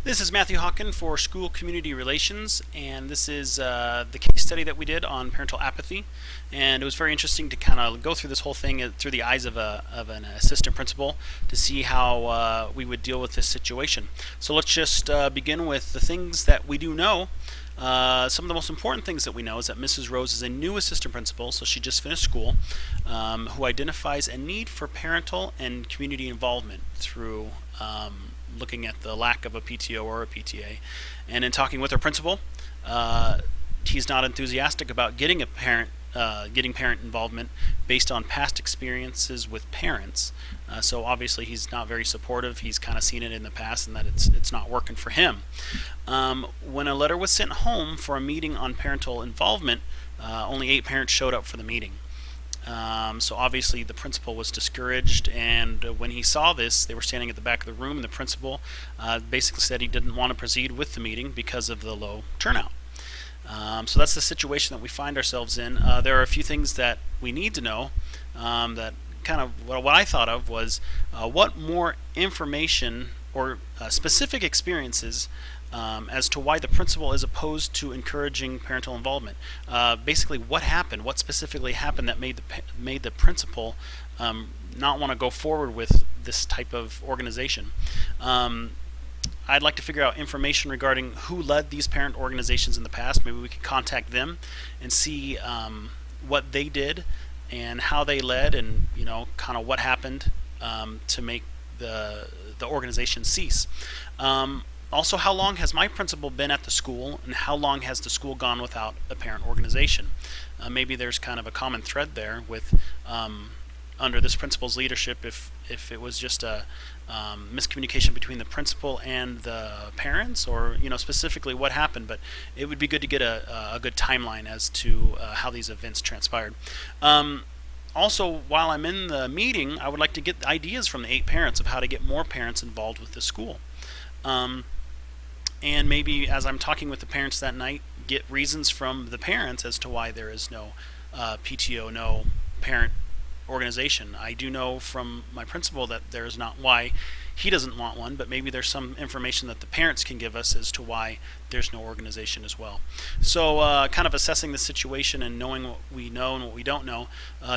This is Matthew Hawken for School Community Relations, and this is the case study that we did on parental apathy. And it was very interesting to kind of go through this whole thing through the eyes of an assistant principal to see how we would deal with this situation. So let's just begin with the things that we do know. Some of the most important things that we know is that Mrs. Rose is a new assistant principal, so she just finished school, who identifies a need for parental and community involvement through looking at the lack of a PTO or a PTA. And in talking with her principal, he's not enthusiastic about getting parent involvement based on past experiences with parents. So obviously he's not very supportive. He's kind of seen it in the past and that it's not working for him. When a letter was sent home for a meeting on parental involvement, only 8 parents showed up for the meeting. So obviously the principal was discouraged, and when he saw this, they were standing at the back of the room, and the principal basically said he didn't want to proceed with the meeting because of the low turnout. So that's the situation that we find ourselves in. There are a few things that we need to know. That kind of what I thought of was what more information or specific experiences as to why the principal is opposed to encouraging parental involvement. Basically, what happened? What specifically happened that made the principal not want to go forward with this type of organization? I'd like to figure out information regarding who led these parent organizations in the past. Maybe we could contact them and see what they did and how they led, and kind of what happened to make the organization cease. Also, how long has my principal been at the school, and how long has the school gone without a parent organization? Maybe there's kind of a common thread there with under this principal's leadership, if it was just a miscommunication between the principal and the parents, or specifically what happened. But it would be good to get a good timeline as to how these events transpired. Also, while I'm in the meeting, I would like to get ideas from the 8 parents of how to get more parents involved with the school. And maybe as I'm talking with the parents that night, get reasons from the parents as to why there is no PTO, no parent organization. I do know from my principal that there's not, why he doesn't want one, but maybe there's some information that the parents can give us as to why there's no organization as well. So kind of assessing the situation and knowing what we know and what we don't know,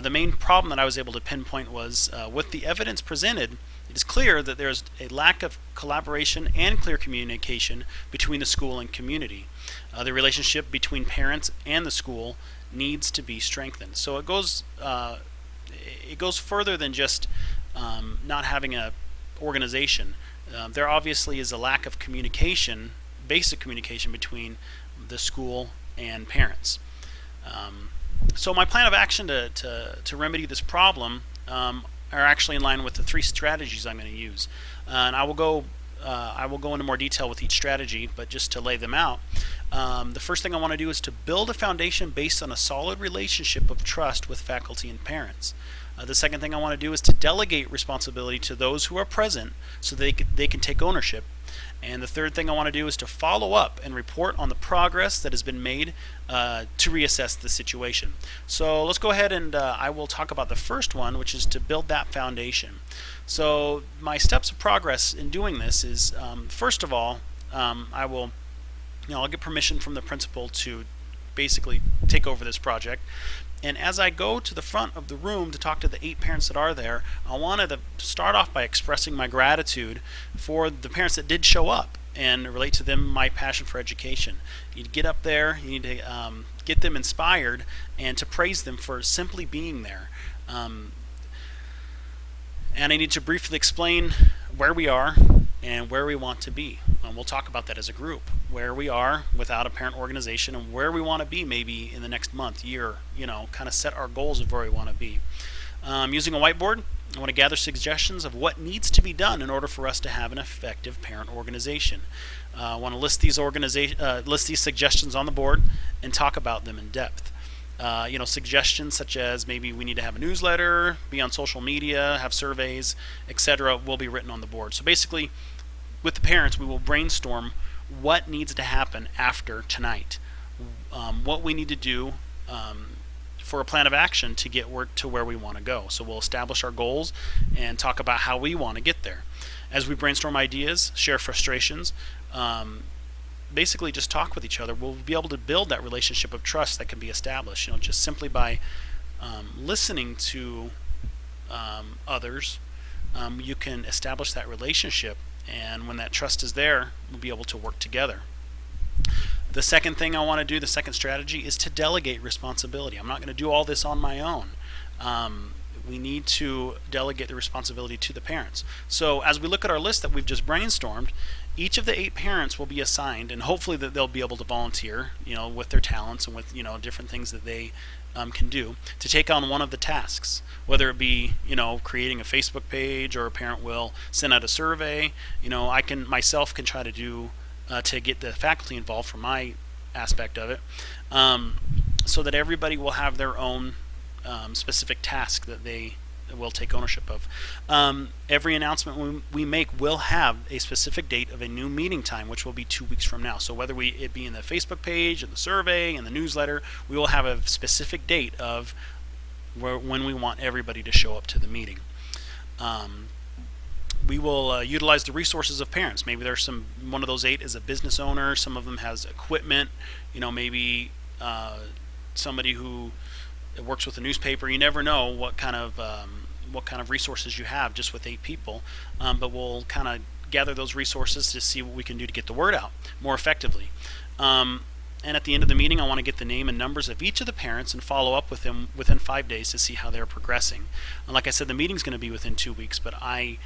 the main problem that I was able to pinpoint was with the evidence presented, it is clear that there's a lack of collaboration and clear communication between the school and community. The relationship between parents and the school needs to be strengthened. So it goes further than just not having a organization. There obviously is a lack of communication, basic communication between the school and parents. So my plan of action to remedy this problem are actually in line with the 3 strategies I'm going to use, and I will go into more detail with each strategy, but just to lay them out, the first thing I want to do is to build a foundation based on a solid relationship of trust with faculty and parents. The second thing I want to do is to delegate responsibility to those who are present so they can take ownership. And the third thing I want to do is to follow up and report on the progress that has been made to reassess the situation. So let's go ahead and I will talk about the first one, which is to build that foundation. So my steps of progress in doing this is, first of all, I'll get permission from the principal to basically take over this project. And as I go to the front of the room to talk to the 8 parents that are there, I wanted to start off by expressing my gratitude for the parents that did show up and relate to them my passion for education. You need to get up there, you need to get them inspired, and to praise them for simply being there. And I need to briefly explain where we are and where we want to be. We'll talk about that as a group, where we are without a parent organization and where we want to be maybe in the next month, year, kind of set our goals of where we want to be. Using a whiteboard, I want to gather suggestions of what needs to be done in order for us to have an effective parent organization. I want to list these suggestions on the board and talk about them in depth. Suggestions such as maybe we need to have a newsletter, be on social media, have surveys, etc. will be written on the board. So basically, with the parents, we will brainstorm what needs to happen after tonight, what we need to do for a plan of action to get to where we want to go. So we'll establish our goals and talk about how we want to get there. As we brainstorm ideas, share frustrations, basically just talk with each other, we'll be able to build that relationship of trust that can be established. Just simply by listening to others, you can establish that relationship, and when that trust is there, we'll be able to work together. The second thing I want to do, the second strategy, is to delegate responsibility. I'm not going to do all this on my own. We need to delegate the responsibility to the parents. So as we look at our list that we've just brainstormed, each of the 8 parents will be assigned, and hopefully that they'll be able to volunteer, with their talents and with, different things that they can do to take on one of the tasks, whether it be, creating a Facebook page, or a parent will send out a survey. I can myself can try to do to get the faculty involved for my aspect of it, so that everybody will have their own specific task that they will take ownership of. Every announcement we make will have a specific date of a new meeting time, which will be 2 weeks from now. So whether it be in the Facebook page, in the survey, in the newsletter, we will have a specific date of when we want everybody to show up to the meeting. We will utilize the resources of parents. Maybe there's one of those 8 is a business owner. Some of them has equipment. Maybe somebody who works with a newspaper. You never know what kind of resources you have just with 8 people. But we'll kind of gather those resources to see what we can do to get the word out more effectively. And at the end of the meeting, I want to get the name and numbers of each of the parents and follow up with them within 5 days to see how they're progressing. And like I said, the meeting's going to be within 2 weeks, but I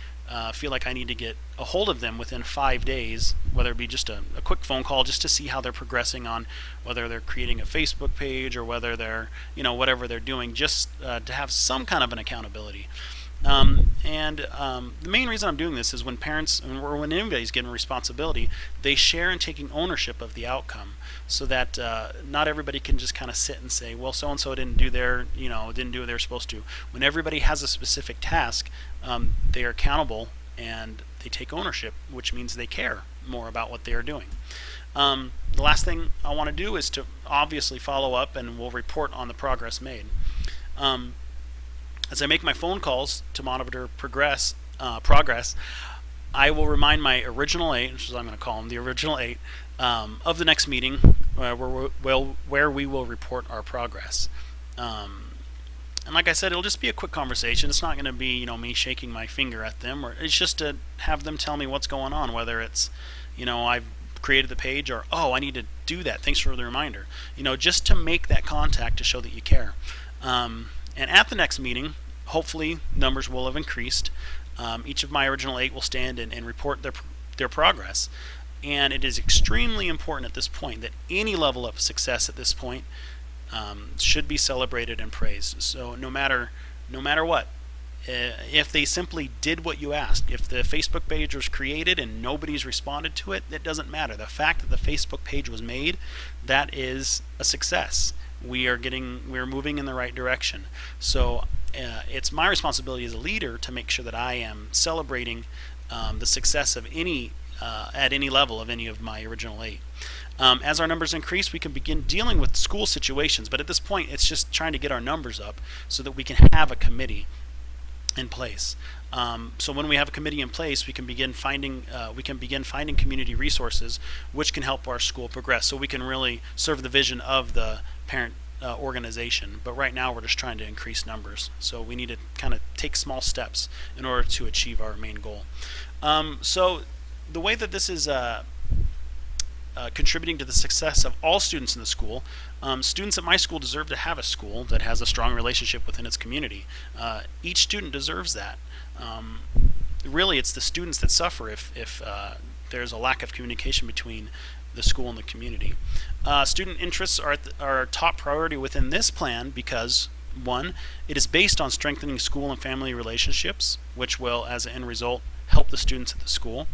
feel like I need to get a hold of them within 5 days, whether it be just a quick phone call, just to see how they're progressing on whether they're creating a Facebook page or whether they're, whatever they're doing, just to have some kind of an accountability. The main reason I'm doing this is when parents, or when anybody's given responsibility, they share in taking ownership of the outcome, so that not everybody can just kind of sit and say, well, so-and-so didn't do what they're supposed to. When everybody has a specific task, they are accountable and they take ownership, which means they care more about what they are doing. The last thing I want to do is to obviously follow up, and we'll report on the progress made. As I make my phone calls to monitor progress, I will remind my original 8, which is what I'm going to call them, the original 8, of the next meeting where we will report our progress. And like I said, it'll just be a quick conversation. It's not going to be, me shaking my finger at them, or it's just to have them tell me what's going on, whether it's, I've created the page, or, oh, I need to do that. Thanks for the reminder. Just to make that contact to show that you care. And at the next meeting, hopefully numbers will have increased. Each of my original 8 will stand and report their progress. And it is extremely important at this point that any level of success at this point should be celebrated and praised. So no matter what, if they simply did what you asked, if the Facebook page was created and nobody's responded to it, it doesn't matter. The fact that the Facebook page was made, that is a success. We're moving in the right direction. So it's my responsibility as a leader to make sure that I am celebrating the success of at any level of any of my original 8. As our numbers increase, we can begin dealing with school situations, but at this point it's just trying to get our numbers up so that we can have a committee in place. So when we have a committee in place, we can begin finding community resources which can help our school progress, so we can really serve the vision of the parent organization. But right now we're just trying to increase numbers, so we need to kind of take small steps in order to achieve our main goal. So the way that this is contributing to the success of all students in the school, students at my school deserve to have a school that has a strong relationship within its community. Each student deserves that. Really, it's the students that suffer if there's a lack of communication between the school and the community. Student interests are our top priority within this plan because, one, it is based on strengthening school and family relationships, which will, as an end result, help the students at the school.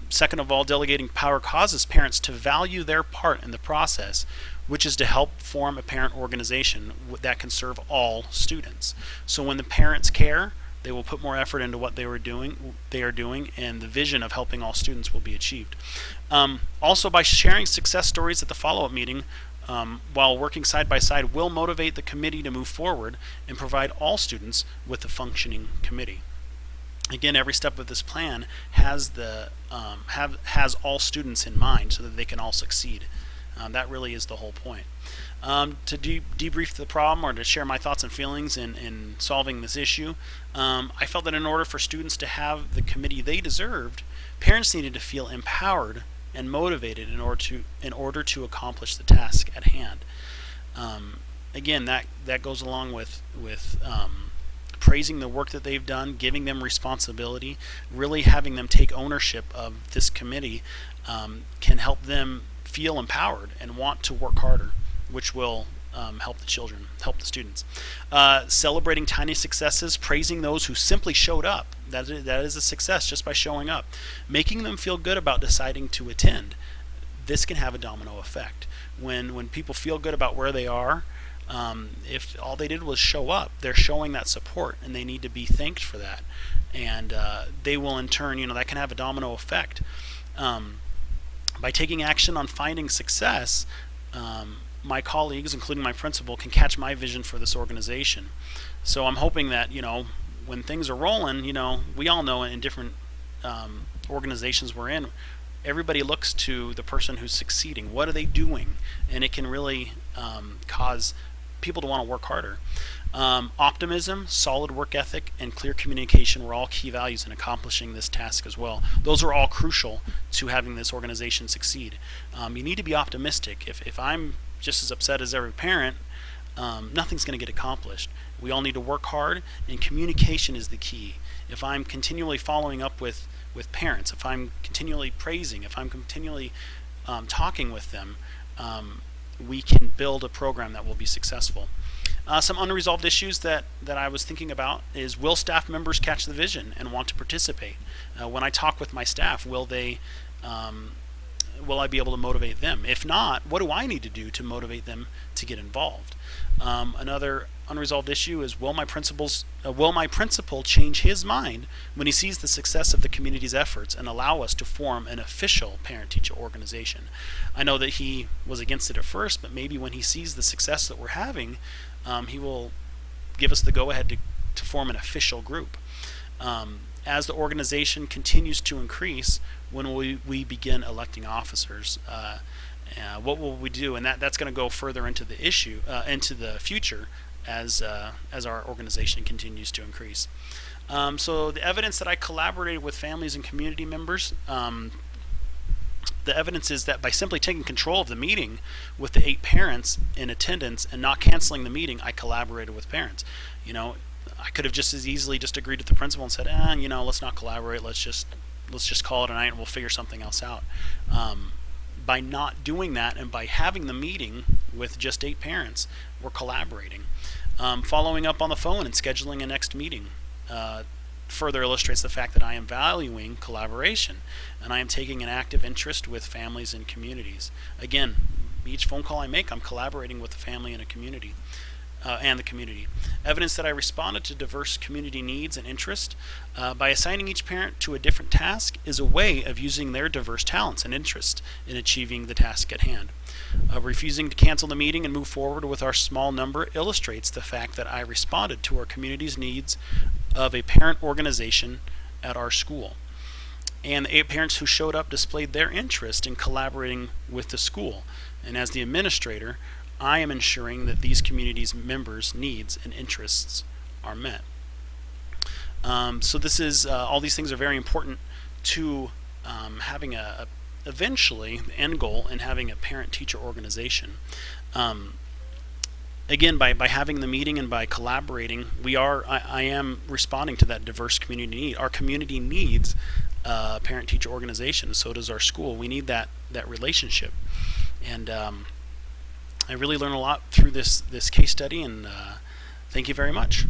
Second of all, delegating power causes parents to value their part in the process, which is to help form a parent organization that can serve all students. So when the parents care, they will put more effort into what they are doing, and the vision of helping all students will be achieved. Also, by sharing success stories at the follow-up meeting, while working side by side, will motivate the committee to move forward and provide all students with a functioning committee. Again, every step of this plan has has all students in mind so that they can all succeed. That really is the whole point. To debrief the problem, or to share my thoughts and feelings in solving this issue, I felt that in order for students to have the committee they deserved, parents needed to feel empowered and motivated in order to accomplish the task at hand. Again, that goes along with praising the work that they've done, giving them responsibility, really having them take ownership of this committee can help them feel empowered and want to work harder, which will help the children, help the students. Celebrating tiny successes, praising those who simply showed up. That is a success just by showing up. Making them feel good about deciding to attend. This can have a domino effect. When people feel good about where they are, if all they did was show up, they're showing that support, and they need to be thanked for that. And they will in turn, that can have a domino effect. By taking action on finding success, my colleagues, including my principal, can catch my vision for this organization. So I'm hoping that, when things are rolling, we all know in different organizations we're in, everybody looks to the person who's succeeding. What are they doing? And it can really cause people to want to work harder. Optimism, solid work ethic, and clear communication were all key values in accomplishing this task as well. Those are all crucial to having this organization succeed. You need to be optimistic. If I'm just as upset as every parent, nothing's going to get accomplished. We all need to work hard, and communication is the key. If I'm continually following up with parents, if I'm continually praising, if I'm continually talking with them, we can build a program that will be successful. Some unresolved issues that I was thinking about is, will staff members catch the vision and want to participate? When I talk with my staff, will I be able to motivate them? If not, what do I need to do to motivate them to get involved? Another unresolved issue is, will my principal change his mind when he sees the success of the community's efforts and allow us to form an official parent-teacher organization? I know that he was against it at first, but maybe when he sees the success that we're having, he will give us the go-ahead to form an official group. As the organization continues to increase, when will we begin electing officers? What will we do? And that's going to go further into the issue, into the future, as our organization continues to increase. So the evidence that I collaborated with families and community members, the evidence is that by simply taking control of the meeting with the 8 parents in attendance and not canceling the meeting, I collaborated with parents. I could have just as easily just agreed with the principal and said, let's not collaborate. Let's just call it a night and we'll figure something else out. By not doing that and by having the meeting with just 8 parents, we're collaborating. Following up on the phone and scheduling a next meeting further illustrates the fact that I am valuing collaboration and I am taking an active interest with families and communities. Again, each phone call I make, I'm collaborating with the family and a community. And the community. Evidence that I responded to diverse community needs and interests by assigning each parent to a different task is a way of using their diverse talents and interests in achieving the task at hand. Refusing to cancel the meeting and move forward with our small number illustrates the fact that I responded to our community's needs of a parent organization at our school. And the 8 parents who showed up displayed their interest in collaborating with the school. And as the administrator, I am ensuring that these communities' members' needs and interests are met. So this is all these things are very important to having eventually the end goal in having a parent-teacher organization. Again, by having the meeting and by collaborating, I am responding to that diverse community need. Our community needs a parent-teacher organization. So does our school. We need that relationship, and I really learned a lot through this case study, and thank you very much.